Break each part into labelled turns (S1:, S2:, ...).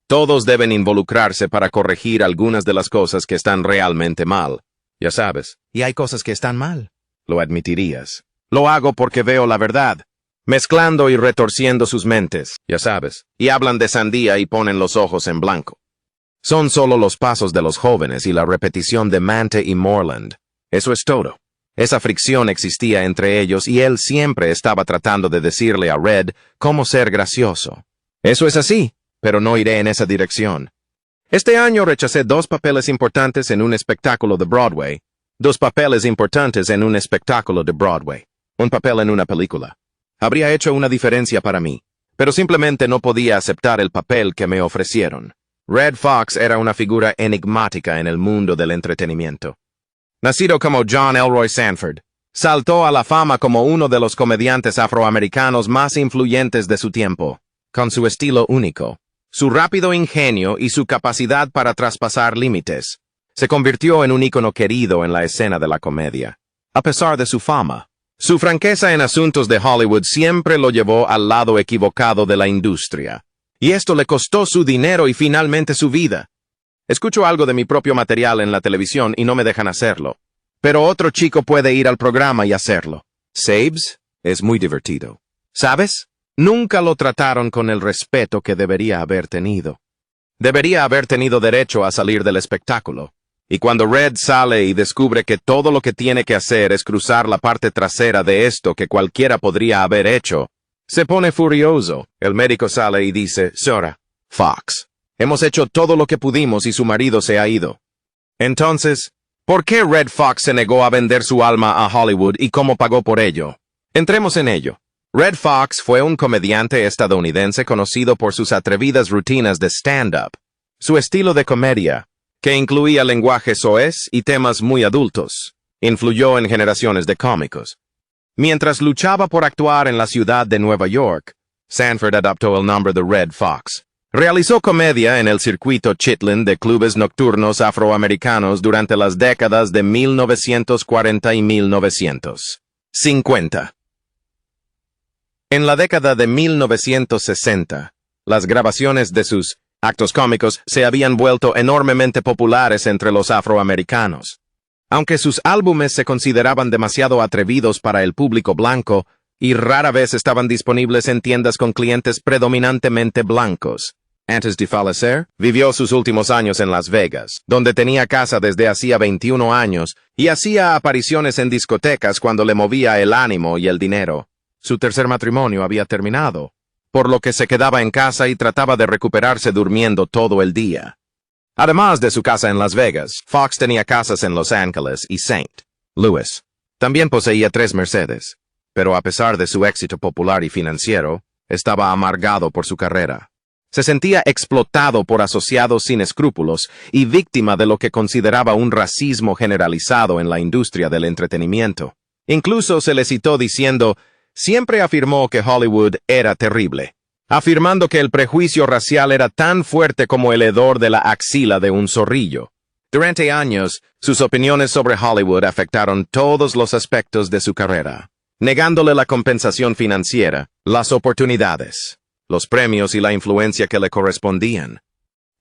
S1: Todos deben involucrarse para corregir algunas de las cosas que están realmente mal. Ya sabes.
S2: Y hay cosas que están mal.
S1: Lo admitirías. Lo hago porque veo la verdad. Mezclando y retorciendo sus mentes, ya sabes. Y hablan de sandía y ponen los ojos en blanco. Son solo los pasos de los jóvenes y la repetición de Mante y Moreland. Eso es todo. Esa fricción existía entre ellos y él siempre estaba tratando de decirle a Red cómo ser gracioso. Eso es así, pero no iré en esa dirección. Este año rechacé 2 papeles importantes en un espectáculo de Broadway. 2 papeles importantes en un espectáculo de Broadway. Un papel en una película. Habría hecho una diferencia para mí, pero simplemente no podía aceptar el papel que me ofrecieron. Red Fox era una figura enigmática en el mundo del entretenimiento. Nacido como John Elroy Sanford, saltó a la fama como uno de los comediantes afroamericanos más influyentes de su tiempo, con su estilo único, su rápido ingenio y su capacidad para traspasar límites. Se convirtió en un ícono querido en la escena de la comedia. A pesar de su fama, su franqueza en asuntos de Hollywood siempre lo llevó al lado equivocado de la industria. Y esto le costó su dinero y finalmente su vida. Escucho algo de mi propio material en la televisión y no me dejan hacerlo. Pero otro chico puede ir al programa y hacerlo. Sabes es muy divertido. ¿Sabes? Nunca lo trataron con el respeto que debería haber tenido. Debería haber tenido derecho a salir del espectáculo. Y cuando Red sale y descubre que todo lo que tiene que hacer es cruzar la parte trasera de esto que cualquiera podría haber hecho, se pone furioso. El médico sale y dice, Sora, Fox, hemos hecho todo lo que pudimos y su marido se ha ido. Entonces, ¿por qué Red Fox se negó a vender su alma a Hollywood y cómo pagó por ello? Entremos en ello. Red Fox fue un comediante estadounidense conocido por sus atrevidas rutinas de stand-up. Su estilo de comedia, que incluía lenguaje soez y temas muy adultos, influyó en generaciones de cómicos. Mientras luchaba por actuar en la ciudad de Nueva York, Sanford adoptó el nombre de Red Fox. Realizó comedia en el circuito Chitlin de clubes nocturnos afroamericanos durante las décadas de 1940 y 1950. En la década de 1960, las grabaciones de sus actos cómicos se habían vuelto enormemente populares entre los afroamericanos. Aunque sus álbumes se consideraban demasiado atrevidos para el público blanco y rara vez estaban disponibles en tiendas con clientes predominantemente blancos. Antes de fallecer, vivió sus últimos años en Las Vegas, donde tenía casa desde hacía 21 años y hacía apariciones en discotecas cuando le movía el ánimo y el dinero. Su tercer matrimonio había terminado, por lo que se quedaba en casa y trataba de recuperarse durmiendo todo el día. Además de su casa en Las Vegas, Fox tenía casas en Los Ángeles y St. Louis. También poseía 3 Mercedes, pero a pesar de su éxito popular y financiero, estaba amargado por su carrera. Se sentía explotado por asociados sin escrúpulos y víctima de lo que consideraba un racismo generalizado en la industria del entretenimiento. Incluso se le citó diciendo, siempre afirmó que Hollywood era terrible, afirmando que el prejuicio racial era tan fuerte como el hedor de la axila de un zorrillo. Durante años, sus opiniones sobre Hollywood afectaron todos los aspectos de su carrera, negándole la compensación financiera, las oportunidades, los premios y la influencia que le correspondían.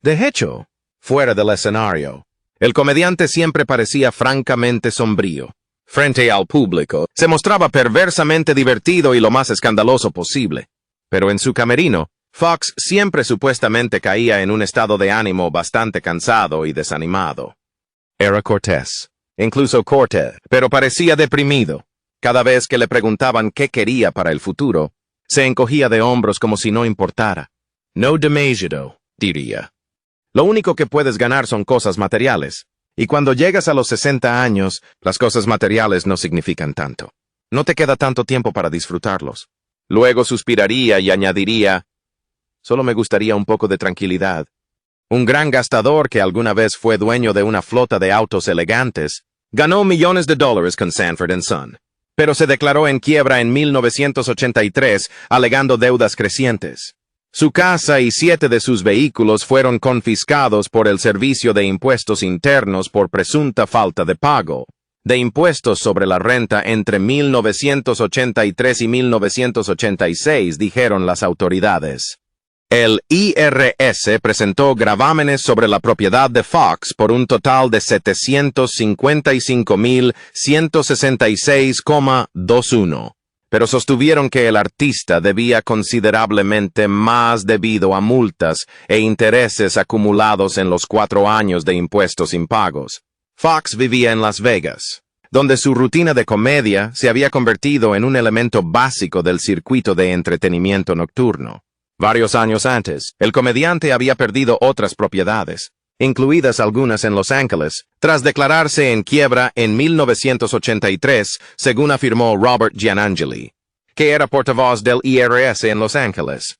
S1: De hecho, fuera del escenario, el comediante siempre parecía francamente sombrío. Frente al público, se mostraba perversamente divertido y lo más escandaloso posible. Pero en su camerino, Fox siempre supuestamente caía en un estado de ánimo bastante cansado y desanimado. Era cortés, incluso corté, pero parecía deprimido. Cada vez que le preguntaban qué quería para el futuro, se encogía de hombros como si no importara. No demasiado, diría. Lo único que puedes ganar son cosas materiales, y cuando llegas a los 60 años, las cosas materiales no significan tanto. No te queda tanto tiempo para disfrutarlos. Luego suspiraría y añadiría, solo me gustaría un poco de tranquilidad. Un gran gastador que alguna vez fue dueño de una flota de autos elegantes, ganó millones de dólares con Sanford & Son, pero se declaró en quiebra en 1983 alegando deudas crecientes. Su casa y 7 de sus vehículos fueron confiscados por el Servicio de Impuestos Internos por presunta falta de pago de impuestos sobre la renta entre 1983 y 1986, dijeron las autoridades. El IRS presentó gravámenes sobre la propiedad de Fox por un total de $755,166,21, pero sostuvieron que el artista debía considerablemente más debido a multas e intereses acumulados en los 4 años de impuestos impagos. Fox vivía en Las Vegas, donde su rutina de comedia se había convertido en un elemento básico del circuito de entretenimiento nocturno. Varios años antes, el comediante había perdido otras propiedades, incluidas algunas en Los Ángeles, tras declararse en quiebra en 1983, según afirmó Robert Gianangeli, que era portavoz del IRS en Los Ángeles.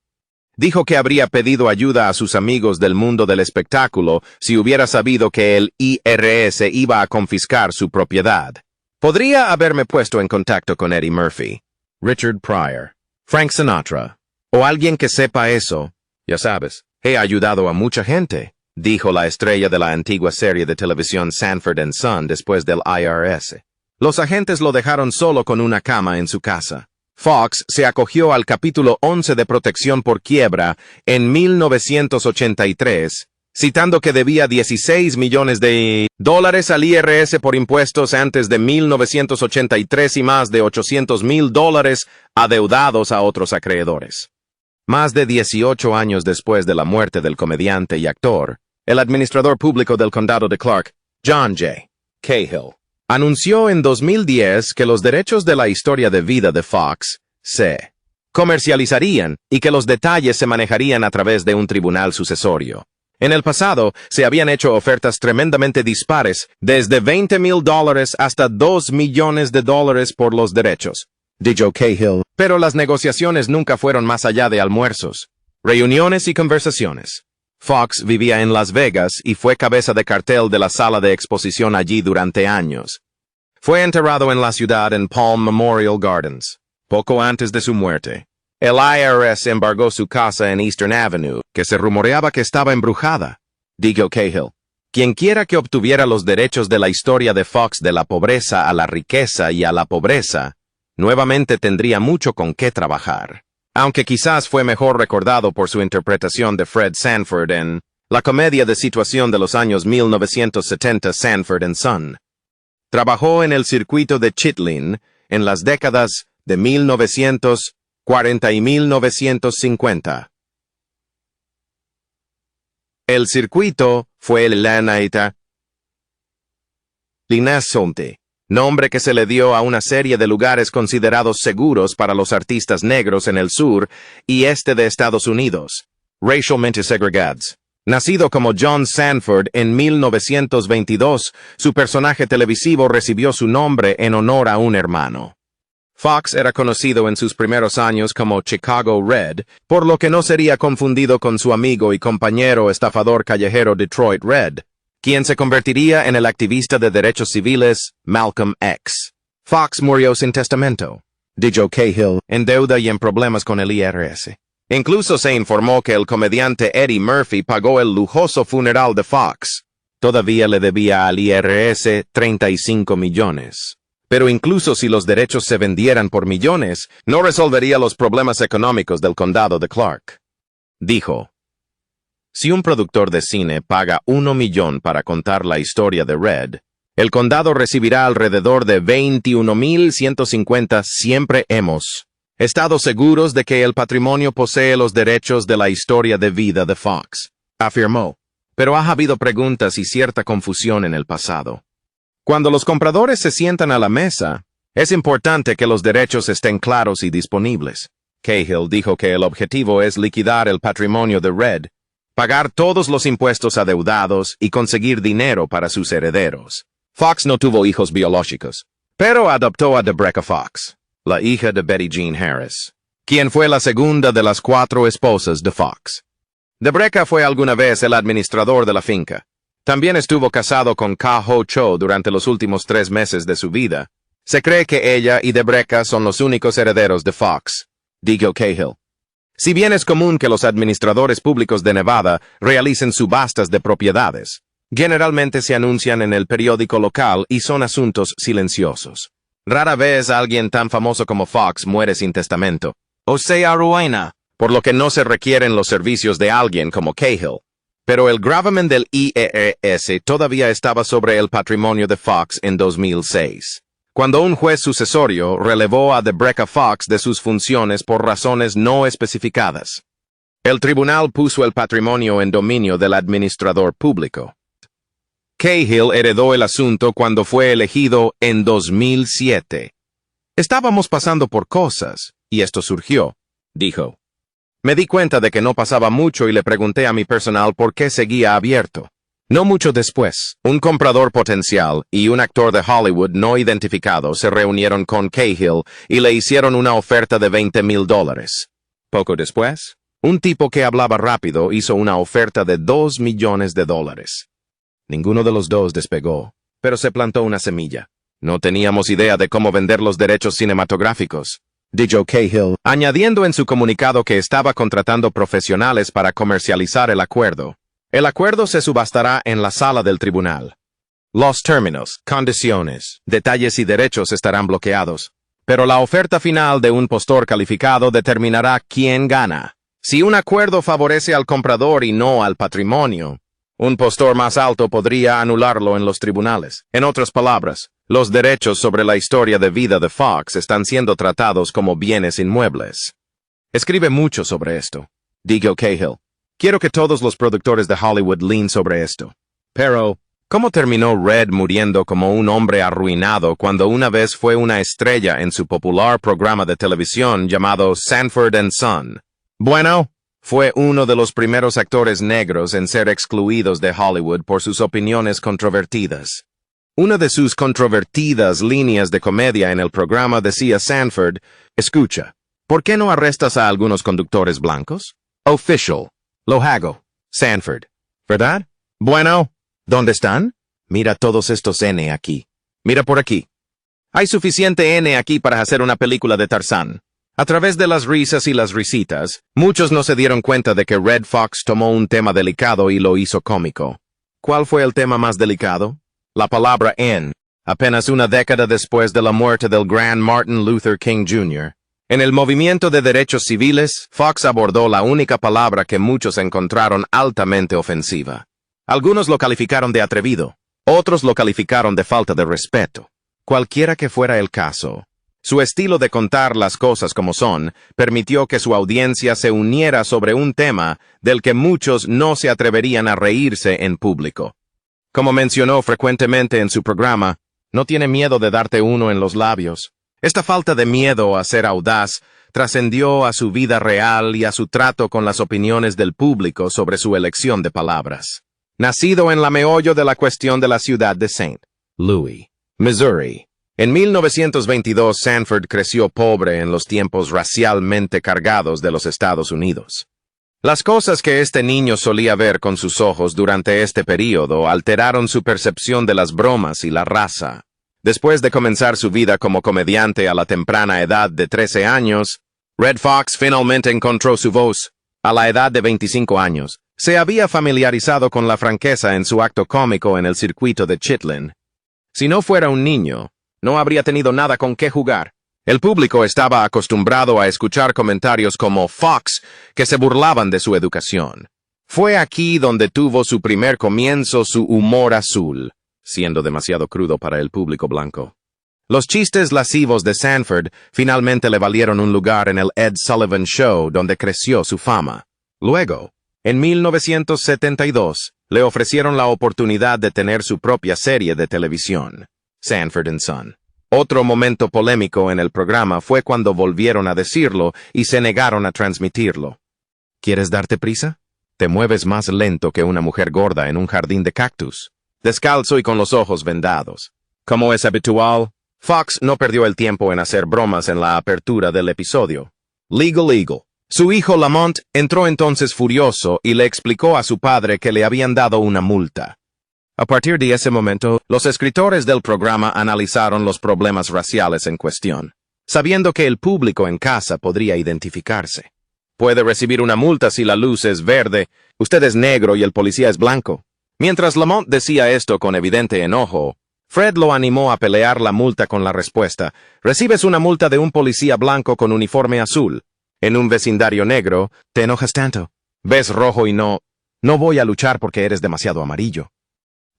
S1: Dijo que habría pedido ayuda a sus amigos del mundo del espectáculo si hubiera sabido que el IRS iba a confiscar su propiedad. Podría haberme puesto en contacto con Eddie Murphy, Richard Pryor, Frank Sinatra, o alguien que sepa eso. Ya sabes, he ayudado a mucha gente, dijo la estrella de la antigua serie de televisión Sanford and Son después del IRS. Los agentes lo dejaron solo con una cama en su casa. Fox se acogió al capítulo 11 de protección por quiebra en 1983, citando que debía $16 millones al IRS por impuestos antes de 1983 y más de $800,000 adeudados a otros acreedores. Más de 18 años después de la muerte del comediante y actor, el administrador público del condado de Clark, John J. Cahill, anunció en 2010 que los derechos de la historia de vida de Fox se comercializarían y que los detalles se manejarían a través de un tribunal sucesorio. En el pasado, se habían hecho ofertas tremendamente dispares, desde $20,000 hasta $2 millones por los derechos, dijo Cahill, pero las negociaciones nunca fueron más allá de almuerzos, reuniones y conversaciones. Fox vivía en Las Vegas y fue cabeza de cartel de la sala de exposición allí durante años. Fue enterrado en la ciudad en Palm Memorial Gardens, poco antes de su muerte. El IRS embargó su casa en Eastern Avenue, que se rumoreaba que estaba embrujada, dijo Cahill. Quienquiera que obtuviera los derechos de la historia de Fox de la pobreza a la riqueza y a la pobreza, nuevamente tendría mucho con qué trabajar. Aunque quizás fue mejor recordado por su interpretación de Fred Sanford en la comedia de situación de los años 1970 Sanford and Son. Trabajó en el circuito de Chitlin en las décadas de 1940 y 1950. El circuito fue el Lanaita Linasonte, nombre que se le dio a una serie de lugares considerados seguros para los artistas negros en el sur y este de Estados Unidos, racialmente segregados. Nacido como John Sanford en 1922, su personaje televisivo recibió su nombre en honor a un hermano. Fox era conocido en sus primeros años como Chicago Red, por lo que no sería confundido con su amigo y compañero estafador callejero Detroit Red, quien se convertiría en el activista de derechos civiles Malcolm X. Fox murió sin testamento, dijo Cahill, en deuda y en problemas con el IRS. Incluso se informó que el comediante Eddie Murphy pagó el lujoso funeral de Fox. Todavía le debía al IRS 35 millones. Pero incluso si los derechos se vendieran por millones, no resolvería los problemas económicos del condado de Clark. Dijo: si un productor de cine paga $1 millón para contar la historia de Red, el condado recibirá alrededor de 21,150. Siempre hemos estado seguros de que el patrimonio posee los derechos de la historia de vida de Fox, afirmó. Pero ha habido preguntas y cierta confusión en el pasado. Cuando los compradores se sientan a la mesa, es importante que los derechos estén claros y disponibles. Cahill dijo que el objetivo es liquidar el patrimonio de Red, pagar todos los impuestos adeudados y conseguir dinero para sus herederos. Fox no tuvo hijos biológicos, pero adoptó a Debrecca Fox, la hija de Betty Jean Harris, quien fue la segunda de las 4 esposas de Fox. Debrecca fue alguna vez el administrador de la finca. También estuvo casado con Ka-Ho Cho durante los últimos 3 meses de su vida. Se cree que ella y Debrecca son los únicos herederos de Fox, dijo Cahill. Si bien es común que los administradores públicos de Nevada realicen subastas de propiedades, generalmente se anuncian en el periódico local y son asuntos silenciosos. Rara vez alguien tan famoso como Fox muere sin testamento, o se arruina por lo que no se requieren los servicios de alguien como Cahill. Pero el gravamen del IRS todavía estaba sobre el patrimonio de Fox en 2006, cuando un juez sucesorio relevó a Debreca Fox de sus funciones por razones no especificadas. El tribunal puso el patrimonio en dominio del administrador público. Cahill heredó el asunto cuando fue elegido en 2007. Estábamos pasando por cosas, y esto surgió, dijo. Me di cuenta de que no pasaba mucho y le pregunté a mi personal por qué seguía abierto. No mucho después, un comprador potencial y un actor de Hollywood no identificado se reunieron con Cahill y le hicieron una oferta de $20,000. Poco después, un tipo que hablaba rápido hizo una oferta de $2 millones. Ninguno de los dos despegó, pero se plantó una semilla. No teníamos idea de cómo vender los derechos cinematográficos, dijo Cahill, añadiendo en su comunicado que estaba contratando profesionales para comercializar el acuerdo. El acuerdo se subastará en la sala del tribunal. Los términos, condiciones, detalles y derechos estarán bloqueados, pero la oferta final de un postor calificado determinará quién gana. Si un acuerdo favorece al comprador y no al patrimonio, un postor más alto podría anularlo en los tribunales. En otras palabras, los derechos sobre la historia de vida de Fox están siendo tratados como bienes inmuebles. Escribe mucho sobre esto, dijo Cahill. Quiero que todos los productores de Hollywood leen sobre esto. Pero, ¿cómo terminó Red muriendo como un hombre arruinado cuando una vez fue una estrella en su popular programa de televisión llamado Sanford and Son? Bueno, fue uno de los primeros actores negros en ser excluidos de Hollywood por sus opiniones controvertidas. Una de sus controvertidas líneas de comedia en el programa decía Sanford, escucha, ¿por qué no arrestas a algunos conductores blancos? Official. Lo hago. Sanford. ¿Verdad? Bueno, ¿dónde están? Mira todos estos N aquí. Mira por aquí. Hay suficiente N aquí para hacer una película de Tarzán. A través de las risas y las risitas, muchos no se dieron cuenta de que Red Fox tomó un tema delicado y lo hizo cómico. ¿Cuál fue el tema más delicado? La palabra N. Apenas una década después de la muerte del gran Martin Luther King Jr., en el movimiento de derechos civiles, Fox abordó la única palabra que muchos encontraron altamente ofensiva. Algunos lo calificaron de atrevido, otros lo calificaron de falta de respeto. Cualquiera que fuera el caso, su estilo de contar las cosas como son permitió que su audiencia se uniera sobre un tema del que muchos no se atreverían a reírse en público. Como mencionó frecuentemente en su programa, no tiene miedo de darte uno en los labios. Esta falta de miedo a ser audaz trascendió a su vida real y a su trato con las opiniones del público sobre su elección de palabras. Nacido en la meollo de la cuestión de la ciudad de St. Louis, Missouri, en 1922 Sanford creció pobre en los tiempos racialmente cargados de los Estados Unidos. Las cosas que este niño solía ver con sus ojos durante este período alteraron su percepción de las bromas y la raza. Después de comenzar su vida como comediante a la temprana edad de 13 años, Red Fox finalmente encontró su voz. A la edad de 25 años, se había familiarizado con la franqueza en su acto cómico en el circuito de Chitlin. Si no fuera un niño, no habría tenido nada con qué jugar. El público estaba acostumbrado a escuchar comentarios como Fox que se burlaban de su educación. Fue aquí donde tuvo su primer comienzo su humor azul, siendo demasiado crudo para el público blanco. Los chistes lascivos de Sanford finalmente le valieron un lugar en el Ed Sullivan Show donde creció su fama. Luego, en 1972, le ofrecieron la oportunidad de tener su propia serie de televisión, Sanford and Son. Otro momento polémico en el programa fue cuando volvieron a decirlo y se negaron a transmitirlo. ¿Quieres darte prisa? Te mueves más lento que una mujer gorda en un jardín de cactus, descalzo y con los ojos vendados. Como es habitual, Fox no perdió el tiempo en hacer bromas en la apertura del episodio. Legal. Su hijo Lamont entró entonces furioso y le explicó a su padre que le habían dado una multa. A partir de ese momento, los escritores del programa analizaron los problemas raciales en cuestión, sabiendo que el público en casa podría identificarse. Puede recibir una multa si la luz es verde, usted es negro y el policía es blanco. Mientras Lamont decía esto con evidente enojo, Fred lo animó a pelear la multa con la respuesta: recibes una multa de un policía blanco con uniforme azul. En un vecindario negro, te enojas tanto. Ves rojo y no voy a luchar porque eres demasiado amarillo.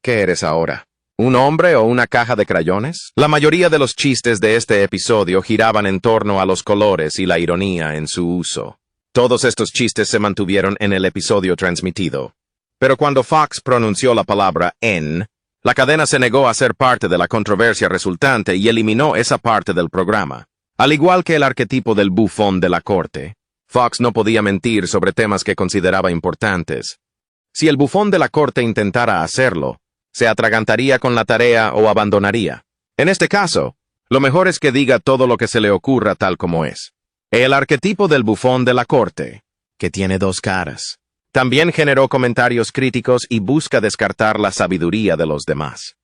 S1: ¿Qué eres ahora? ¿Un hombre o una caja de crayones? La mayoría de los chistes de este episodio giraban en torno a los colores y la ironía en su uso. Todos estos chistes se mantuvieron en el episodio transmitido. Pero cuando Fox pronunció la palabra N, la cadena se negó a ser parte de la controversia resultante y eliminó esa parte del programa. Al igual que el arquetipo del bufón de la corte, Fox no podía mentir sobre temas que consideraba importantes. Si el bufón de la corte intentara hacerlo, se atragantaría con la tarea o abandonaría. En este caso, lo mejor es que diga todo lo que se le ocurra tal como es. El arquetipo del bufón de la corte, que tiene dos caras, también generó comentarios críticos y busca descartar la sabiduría de los demás.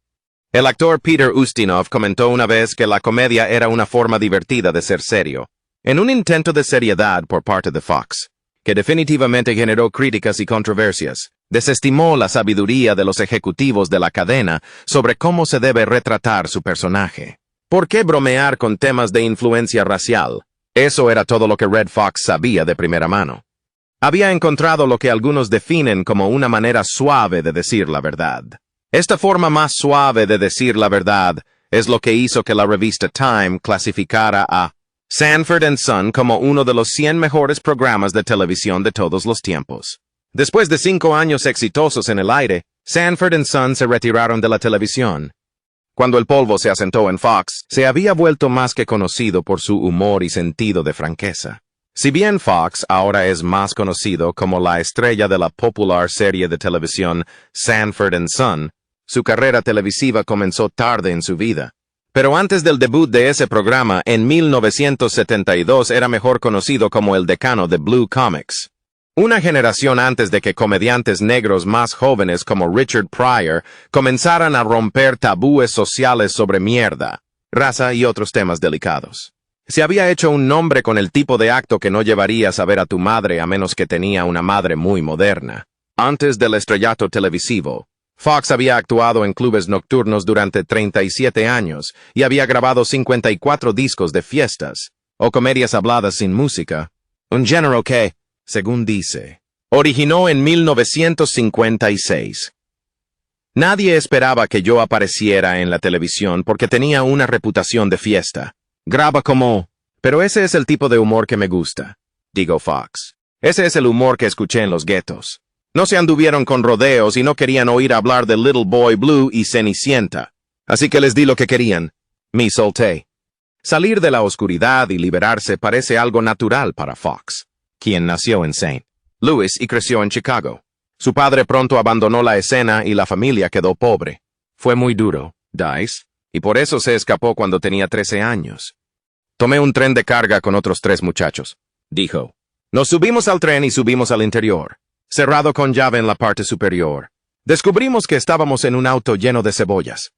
S1: El actor Peter Ustinov comentó una vez que la comedia era una forma divertida de ser serio, en un intento de seriedad por parte de Fox, que definitivamente generó críticas y controversias. Desestimó la sabiduría de los ejecutivos de la cadena sobre cómo se debe retratar su personaje. ¿Por qué bromear con temas de influencia racial? Eso era todo lo que Red Fox sabía de primera mano. Había encontrado lo que algunos definen como una manera suave de decir la verdad. Esta forma más suave de decir la verdad es lo que hizo que la revista Time clasificara a Sanford & Son como uno de los 100 mejores programas de televisión de todos los tiempos. Después de 5 años exitosos en el aire, Sanford & Son se retiraron de la televisión. Cuando el polvo se asentó en Fox, se había vuelto más que conocido por su humor y sentido de franqueza. Si bien Fox ahora es más conocido como la estrella de la popular serie de televisión Sanford & Son, su carrera televisiva comenzó tarde en su vida. Pero antes del debut de ese programa, en 1972 era mejor conocido como el decano de Blue Comics. Una generación antes de que comediantes negros más jóvenes como Richard Pryor comenzaran a romper tabúes sociales sobre mierda, raza y otros temas delicados. Se había hecho un nombre con el tipo de acto que no llevarías a ver a tu madre a menos que tenía una madre muy moderna. Antes del estrellato televisivo, Fox había actuado en clubes nocturnos durante 37 años y había grabado 54 discos de fiestas, o comedias habladas sin música, un género que, según dice, originó en 1956. Nadie esperaba que yo apareciera en la televisión porque tenía una reputación de fiesta. Graba como, pero ese es el tipo de humor que me gusta, dijo Fox. Ese es el humor que escuché en los guetos. No se anduvieron con rodeos y no querían oír hablar de Little Boy Blue y Cenicienta. Así que les di lo que querían. Me solté. Salir de la oscuridad y liberarse parece algo natural para Fox, quien nació en St. Louis y creció en Chicago. Su padre pronto abandonó la escena y la familia quedó pobre. Fue muy duro, Dice, y por eso se escapó cuando tenía 13 años. Tomé un tren de carga con otros 3 muchachos, dijo. Nos subimos al tren y subimos al interior, cerrado con llave en la parte superior. Descubrimos que estábamos en un auto lleno de cebollas.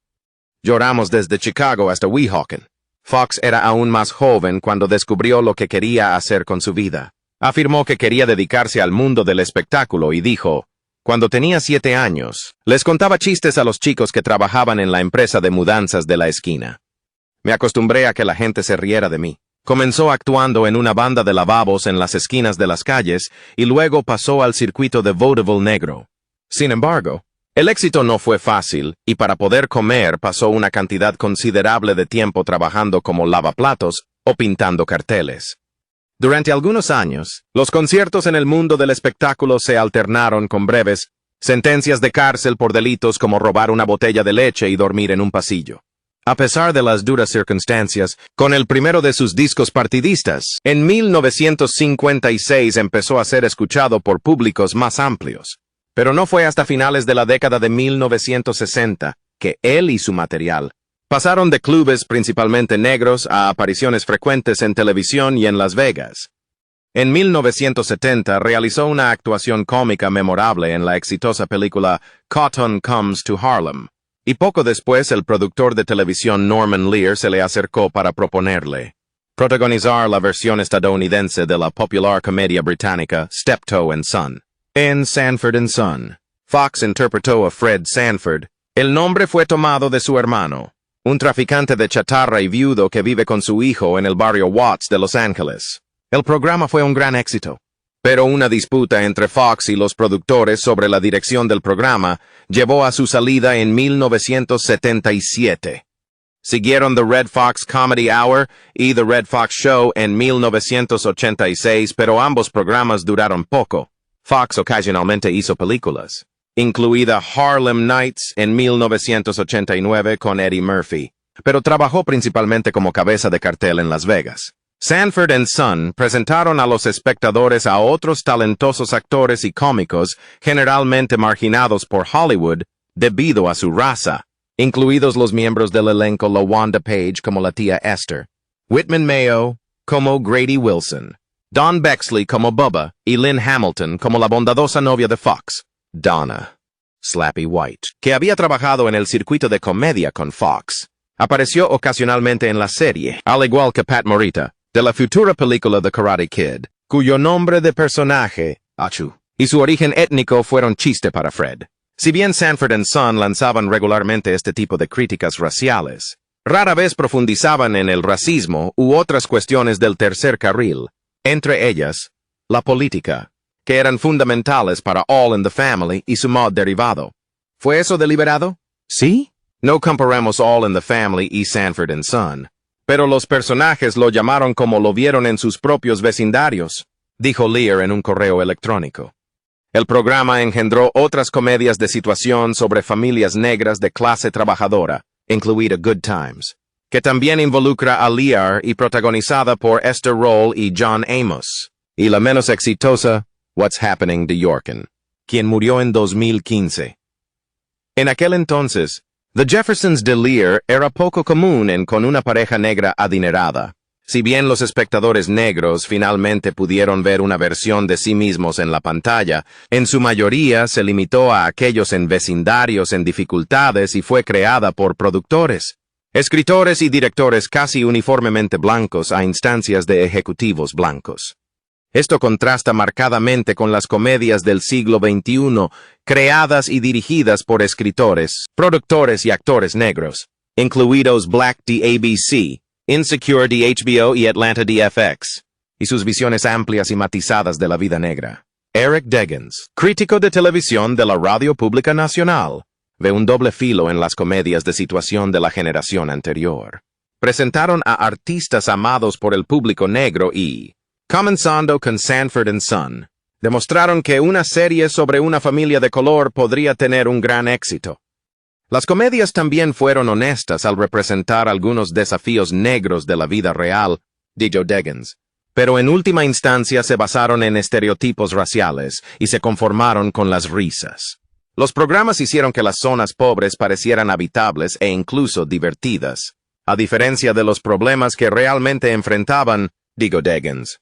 S1: Lloramos desde Chicago hasta Weehawken. Fox era aún más joven cuando descubrió lo que quería hacer con su vida. Afirmó que quería dedicarse al mundo del espectáculo y dijo, cuando tenía 7 años, les contaba chistes a los chicos que trabajaban en la empresa de mudanzas de la esquina. Me acostumbré a que la gente se riera de mí. Comenzó actuando en una banda de lavabos en las esquinas de las calles y luego pasó al circuito de vaudeville negro. Sin embargo, el éxito no fue fácil y para poder comer pasó una cantidad considerable de tiempo trabajando como lavaplatos o pintando carteles. Durante algunos años, los conciertos en el mundo del espectáculo se alternaron con breves sentencias de cárcel por delitos como robar una botella de leche y dormir en un pasillo. A pesar de las duras circunstancias, con el primero de sus discos partidistas, en 1956 empezó a ser escuchado por públicos más amplios. Pero no fue hasta finales de la década de 1960 que él y su material pasaron de clubes principalmente negros a apariciones frecuentes en televisión y en Las Vegas. En 1970 realizó una actuación cómica memorable en la exitosa película Cotton Comes to Harlem, y poco después el productor de televisión Norman Lear se le acercó para proponerle protagonizar la versión estadounidense de la popular comedia británica Steptoe and Son. En Sanford and Son, Fox interpretó a Fred Sanford. El nombre fue tomado de su hermano, un traficante de chatarra y viudo que vive con su hijo en el barrio Watts de Los Ángeles. El programa fue un gran éxito. Pero una disputa entre Fox y los productores sobre la dirección del programa llevó a su salida en 1977. Siguieron The Red Fox Comedy Hour y The Red Fox Show en 1986, pero ambos programas duraron poco. Fox ocasionalmente hizo películas, incluida Harlem Nights en 1989 con Eddie Murphy, pero trabajó principalmente como cabeza de cartel en Las Vegas. Sanford and Son presentaron a los espectadores a otros talentosos actores y cómicos generalmente marginados por Hollywood debido a su raza, incluidos los miembros del elenco LaWanda Page como la tía Esther, Whitman Mayo como Grady Wilson, Don Bexley como Bubba y Lynn Hamilton como la bondadosa novia de Fox, Donna Slappy White, que había trabajado en el circuito de comedia con Fox. Apareció ocasionalmente en la serie, al igual que Pat Morita, de la futura película The Karate Kid, cuyo nombre de personaje, Achu, y su origen étnico fueron chiste para Fred. Si bien Sanford and Son lanzaban regularmente este tipo de críticas raciales, rara vez profundizaban en el racismo u otras cuestiones del tercer carril, entre ellas, la política, que eran fundamentales para All in the Family y su mod derivado. ¿Fue eso deliberado? ¿Sí? No comparemos All in the Family y Sanford and Son, pero los personajes lo llamaron como lo vieron en sus propios vecindarios, dijo Lear en un correo electrónico. El programa engendró otras comedias de situación sobre familias negras de clase trabajadora, incluida Good Times, que también involucra a Lear y protagonizada por Esther Roll y John Amos, y la menos exitosa, What's Happening de Yorkin, quien murió en 2015. En aquel entonces, The Jeffersons de Lear era poco común con una pareja negra adinerada. Si bien los espectadores negros finalmente pudieron ver una versión de sí mismos en la pantalla, en su mayoría se limitó a aquellos en vecindarios en dificultades y fue creada por productores, escritores y directores casi uniformemente blancos a instancias de ejecutivos blancos. Esto contrasta marcadamente con las comedias del siglo XXI, creadas y dirigidas por escritores, productores y actores negros, incluidos Black de ABC, Insecure de HBO y Atlanta de FX, y sus visiones amplias y matizadas de la vida negra. Eric Deggans, crítico de televisión de la Radio Pública Nacional, ve un doble filo en las comedias de situación de la generación anterior. Presentaron a artistas amados por el público negro y, comenzando con Sanford and Son, demostraron que una serie sobre una familia de color podría tener un gran éxito. Las comedias también fueron honestas al representar algunos desafíos negros de la vida real, dijo Deggans, pero en última instancia se basaron en estereotipos raciales y se conformaron con las risas. Los programas hicieron que las zonas pobres parecieran habitables e incluso divertidas, a diferencia de los problemas que realmente enfrentaban, dijo Deggans.